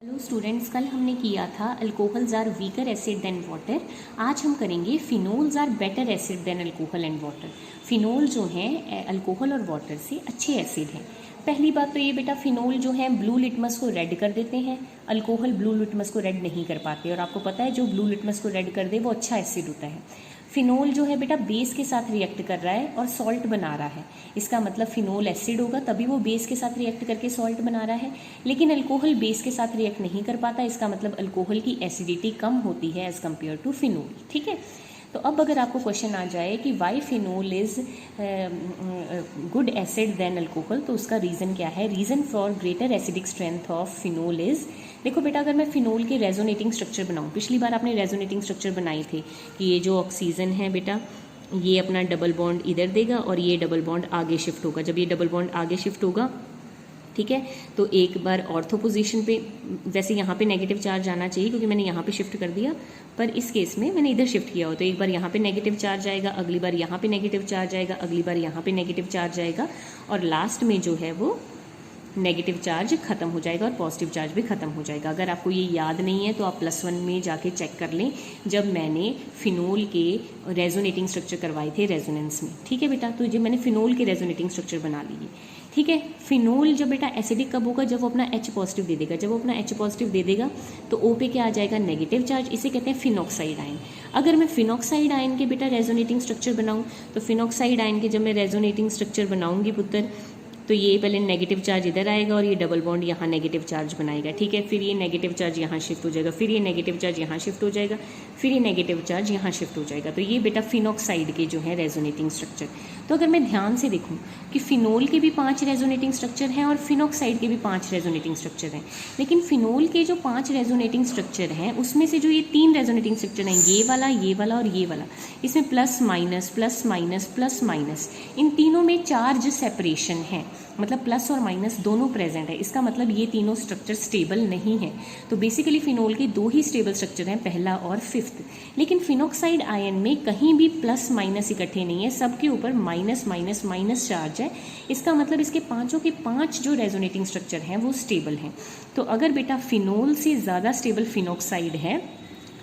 Hello students, कल हमने किया था alcohols are weaker acid than water. आज हम करेंगे phenols are better acid than alcohol and water. Phenol जो है अल्कोहल और वाटर से अच्छे एसिड हैं। पहली बात तो ये बेटा, फिनोल जो है ब्लू लिटमस को रेड कर देते हैं, अल्कोहल ब्लू लिटमस को रेड नहीं कर पाते। और आपको पता है जो ब्लू लिटमस को रेड कर दे वो अच्छा एसिड होता है। फिनोल जो है बेटा बेस के साथ रिएक्ट कर रहा है और सॉल्ट बना रहा है, इसका मतलब फिनोल एसिड होगा, तभी वो बेस के साथ रिएक्ट करके सॉल्ट बना रहा है। लेकिन अल्कोहल बेस के साथ रिएक्ट नहीं कर पाता, इसका मतलब अल्कोहल की एसिडिटी कम होती है एज कम्पेयर टू फिनोल। ठीक है, तो अब अगर आपको क्वेश्चन आ जाए कि why phenol is good acid than alcohol, तो उसका रीज़न क्या है? Reason for greater acidic strength of phenol is, देखो बेटा, अगर मैं फिनोल के रेजोनेटिंग स्ट्रक्चर बनाऊँ, पिछली बार आपने रेजोनेटिंग स्ट्रक्चर बनाई थी कि ये जो ऑक्सीजन है बेटा, ये अपना डबल बॉन्ड इधर देगा और ये डबल बॉन्ड आगे शिफ्ट होगा। जब ये डबल बॉन्ड आगे शिफ्ट होगा, ठीक है, तो एक बार ऑर्थो पोजीशन पे, वैसे यहाँ पे नेगेटिव चार्ज आना चाहिए क्योंकि मैंने यहाँ पे शिफ्ट कर दिया, पर इस केस में मैंने इधर शिफ्ट किया हो, तो एक बार यहाँ पे नेगेटिव चार्ज आएगा, अगली बार यहाँ पे नेगेटिव चार्ज आएगा, अगली बार यहाँ पे नेगेटिव चार्ज आएगा, और लास्ट में जो है वो नेगेटिव चार्ज खत्म हो जाएगा और पॉजिटिव चार्ज भी खत्म हो जाएगा। अगर आपको ये याद नहीं है तो आप +1 में जाके चेक कर लें, जब मैंने फिनोल के रेजोनेटिंग स्ट्रक्चर करवाए थे रेजोनेंस में। ठीक है बेटा, तो जब मैंने फिनोल के रेजोनेटिंग स्ट्रक्चर बना लिए, ठीक है। फिनोल जब बेटा एसिडिक कब होगा? जब वो अपना H पॉजिटिव दे देगा। जब वो अपना H पॉजिटिव दे देगा तो O पे क्या आ जाएगा? Negative charge. इसे कहते हैं फिनॉक्साइड आयन। अगर मैं फिनॉक्साइड आयन के बेटा रेजोनेटिंग स्ट्रक्चर बनाऊं, तो फिनॉक्साइड आयन के जब मैं रेजोनेटिंग स्ट्रक्चर बनाऊंगी पुत्र, तो ये पहले नेगेटिव चार्ज इधर आएगा और ये डबल बॉन्ड यहाँ नेगेटिव चार्ज बनाएगा। ठीक है, फिर ये नेगेटिव चार्ज यहाँ शिफ्ट हो जाएगा, फिर ये नेगेटिव चार्ज यहाँ शिफ्ट हो जाएगा, फिर ये नेगेटिव चार्ज यहाँ शिफ्ट हो जाएगा। तो ये बेटा फिनॉक्साइड के जो है रेजोनेटिंग स्ट्रक्चर। तो अगर मैं ध्यान से देखूं कि फिनोल के भी 5 रेजोनेटिंग स्ट्रक्चर हैं और फिनॉक्साइड के भी 5 रेजोनेटिंग स्ट्रक्चर हैं, लेकिन फिनोल के जो 5 रेजोनेटिंग स्ट्रक्चर हैं उसमें से जो ये 3 रेजोनेटिंग स्ट्रक्चर हैं, ये वाला और ये वाला, इसमें plus minus plus minus plus minus, इन तीनों में चार्ज सेपरेशन है, मतलब प्लस और माइनस दोनों प्रेजेंट है। इसका मतलब ये तीनों स्ट्रक्चर स्टेबल नहीं है। तो बेसिकली फिनोल के 2 ही स्टेबल स्ट्रक्चर हैं, पहला और 5th। लेकिन फिनॉक्साइड आयन में कहीं भी प्लस माइनस इकट्ठे नहीं है, सबके ऊपर माइनस माइनस माइनस चार्ज है। इसका मतलब इसके पांचों के 5 जो रेजोनेटिंग स्ट्रक्चर हैं वो स्टेबल हैं। तो अगर बेटा फिनोल से ज़्यादा स्टेबल फिनॉक्साइड है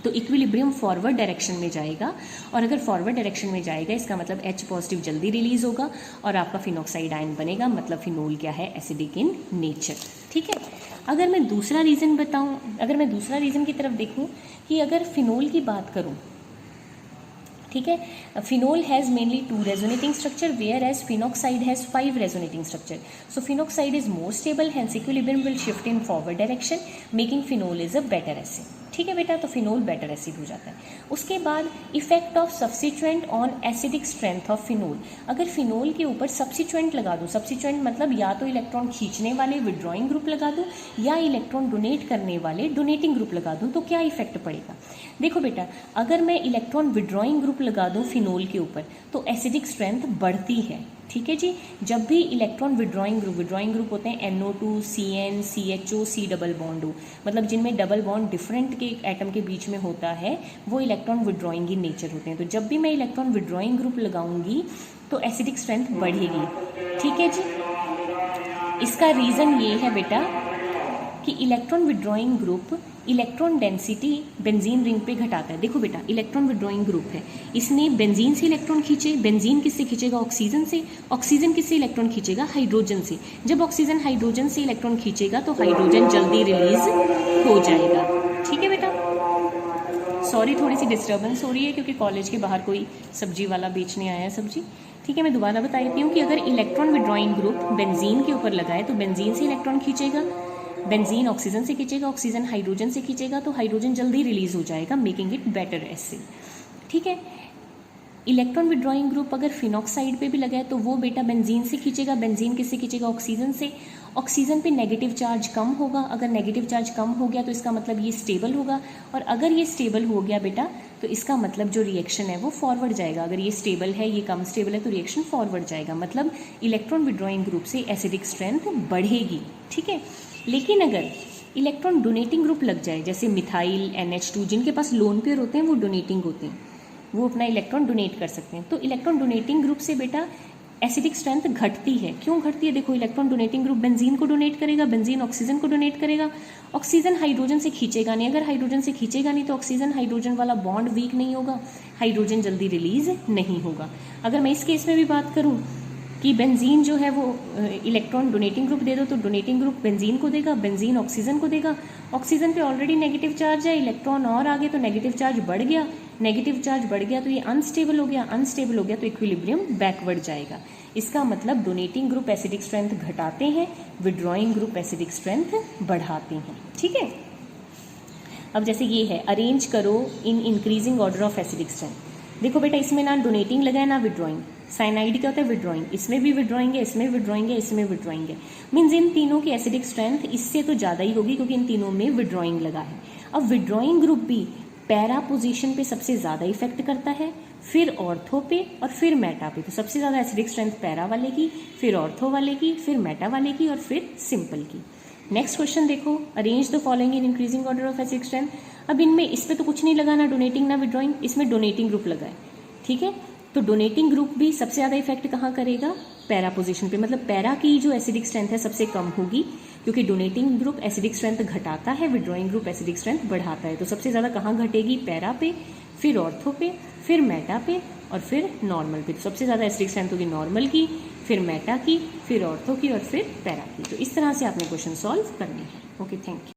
तो इक्विलिब्रियम फॉरवर्ड डायरेक्शन में जाएगा, और अगर फॉरवर्ड डायरेक्शन में जाएगा इसका मतलब H पॉजिटिव जल्दी रिलीज होगा और आपका फिनॉक्साइड आयन बनेगा। मतलब फिनोल क्या है? Acidic in nature. ठीक है, अगर मैं दूसरा रीज़न बताऊं, अगर मैं दूसरा रीज़न की तरफ देखूं कि अगर फिनोल की बात करूं, ठीक है, phenol has mainly 2 resonating structure whereas phenoxide has 5 resonating structure. So phenoxide is more stable, hence equilibrium will shift in forward direction, making phenol is a better acid. ठीक है बेटा, तो फिनोल बेटर एसिड हो जाता है। उसके बाद effect of substituent on acidic strength of phenol. अगर फिनोल के ऊपर सब्सिट्यूएंट लगा दूँ, सब्सिट्यूएंट मतलब या तो इलेक्ट्रॉन खींचने वाले विड्रॉइंग ग्रुप लगा दूँ या इलेक्ट्रॉन डोनेट करने वाले डोनेटिंग ग्रुप लगा दूँ, तो क्या इफेक्ट पड़ेगा? देखो बेटा, अगर मैं इलेक्ट्रॉन विड्रॉइंग ग्रुप लगा दूँ फिनोल के ऊपर तो एसिडिक स्ट्रेंथ बढ़ती है। ठीक है जी, जब भी इलेक्ट्रॉन विड्रॉइंग ग्रुप होते हैं NO2 CN CHO C double bond हो, मतलब जिनमें डबल बॉन्ड डिफरेंट के एटम के बीच में होता है, वो इलेक्ट्रॉन विड्रॉइंग इन नेचर होते हैं। तो जब भी मैं इलेक्ट्रॉन विड्रॉइंग ग्रुप लगाऊंगी तो एसिडिक स्ट्रेंथ बढ़ेगी। ठीक है जी, इसका रीज़न ये है बेटा कि electron withdrawing group electron density benzene ring पे घटाता है। देखो बेटा, इलेक्ट्रॉन विड्रॉइंग ग्रुप है, इसने बेंजीन से इलेक्ट्रॉन खींचे, बेंजीन किससे खींचेगा? ऑक्सीजन से, ऑक्सीजन किससे इलेक्ट्रॉन खींचेगा? हाइड्रोजन से। जब ऑक्सीजन हाइड्रोजन से इलेक्ट्रॉन खींचेगा तो हाइड्रोजन जल्दी रिलीज हो जाएगा। ठीक है बेटा, सॉरी थोड़ी सी डिस्टर्बेंस हो रही है क्योंकि कॉलेज के बाहर कोई सब्जी वाला बेचने आया है सब्जी। ठीक है, मैं दोबारा बता देती हूँ कि अगर इलेक्ट्रॉन विड्रॉइंग ग्रुप बेंजीन के ऊपर लगाए तो बेंजीन से इलेक्ट्रॉन खींचेगा, बेंजीन ऑक्सीजन से खींचेगा, ऑक्सीजन हाइड्रोजन से खींचेगा, तो हाइड्रोजन जल्दी रिलीज हो जाएगा, मेकिंग इट बेटर एसिड। ठीक है, इलेक्ट्रॉन विड्रॉइंग ग्रुप अगर फिनॉक्साइड पे भी लगाए तो वो बेटा बेंजीन से खींचेगा, बेंजीन किससे खींचेगा? ऑक्सीजन से। ऑक्सीजन पे नेगेटिव चार्ज कम होगा, अगर नेगेटिव चार्ज कम हो गया तो इसका मतलब ये स्टेबल होगा, और अगर ये स्टेबल हो गया बेटा तो इसका मतलब जो रिएक्शन है वो फॉरवर्ड जाएगा। अगर ये स्टेबल है, ये कम स्टेबल है, तो रिएक्शन फॉरवर्ड जाएगा, मतलब इलेक्ट्रॉन विड्रॉइंग ग्रुप से एसिडिक स्ट्रेंथ बढ़ेगी। ठीक है, लेकिन अगर इलेक्ट्रॉन डोनेटिंग ग्रुप लग जाए, जैसे मिथाइल NH2, जिनके पास लोन पेयर होते हैं वो डोनेटिंग होते हैं, वो अपना इलेक्ट्रॉन डोनेट कर सकते हैं, तो इलेक्ट्रॉन डोनेटिंग ग्रुप से बेटा एसिडिक स्ट्रेंथ घटती है। क्यों घटती है? देखो, इलेक्ट्रॉन डोनेटिंग ग्रुप बेंजीन को डोनेट करेगा, बेंजीन ऑक्सीजन को डोनेट करेगा, ऑक्सीजन हाइड्रोजन से खींचेगा नहीं। अगर हाइड्रोजन से खींचेगा नहीं तो ऑक्सीजन हाइड्रोजन वाला बॉन्ड वीक नहीं होगा, हाइड्रोजन जल्दी रिलीज नहीं होगा। अगर मैं इस केस में भी बात करूँ कि बेंजीन जो है वो इलेक्ट्रॉन डोनेटिंग ग्रुप दे दो तो डोनेटिंग ग्रुप बेंजीन को देगा, बेंजीन ऑक्सीजन को देगा। ऑक्सीजन पे ऑलरेडी नेगेटिव चार्ज है, इलेक्ट्रॉन और आगे तो नेगेटिव चार्ज बढ़ गया, नेगेटिव चार्ज बढ़ गया तो ये अनस्टेबल हो गया, अनस्टेबल हो गया तो इक्विलिब्रियम बैकवर्ड जाएगा। इसका मतलब डोनेटिंग ग्रुप एसिडिक स्ट्रेंथ घटाते हैं, विड्रॉइंग ग्रुप एसिडिक स्ट्रेंथ बढ़ाते हैं। ठीक है, अब जैसे ये है, अरेंज करो in increasing order of acidic strength. देखो बेटा, इसमें ना डोनेटिंग लगा है ना विड्रॉइंग। साइनाइड क्या होता है? विड्रॉइंग। इसमें भी विड्रॉइंग है, इसमें विड्रॉइंग है, इसमें विड्रॉइंग है। मीन्स इन तीनों की एसिडिक स्ट्रेंथ इससे तो ज़्यादा ही होगी क्योंकि इन तीनों में विड्रॉइंग लगा है। अब विड्रॉइंग ग्रुप भी पैरा पोजीशन पे सबसे ज़्यादा इफेक्ट करता है, फिर ऑर्थो पे और फिर मेटा पे। तो सबसे ज़्यादा एसिडिक स्ट्रेंथ पैरा वाले की, फिर ऑर्थो वाले की, फिर मेटा वाले की और फिर सिंपल की। नेक्स्ट क्वेश्चन देखो, arrange the following in increasing order of acidic strength. अब इनमें इस पे तो कुछ नहीं लगा, ना डोनेटिंग ना विड्रॉइंग, इसमें डोनेटिंग ग्रुप लगा है। ठीक है, तो डोनेटिंग ग्रुप भी सबसे ज़्यादा इफेक्ट कहाँ करेगा? पैरा पोजीशन पे। मतलब पैरा की जो एसिडिक स्ट्रेंथ है सबसे कम होगी क्योंकि डोनेटिंग ग्रुप एसिडिक स्ट्रेंथ घटाता है, विड्रॉइंग ग्रुप एसिडिक स्ट्रेंथ बढ़ाता है। तो सबसे ज़्यादा कहाँ घटेगी? पैरा पे, फिर ऑर्थो पे, फिर मेटा पे और फिर नॉर्मल पे। तो सबसे ज़्यादा एसिडिक स्ट्रेंथ होगी नॉर्मल की, फिर मेटा की, फिर ऑर्थो की और फिर पैरा की। तो इस तरह से आपने क्वेश्चन सॉल्व करने हैं। Okay, thank you.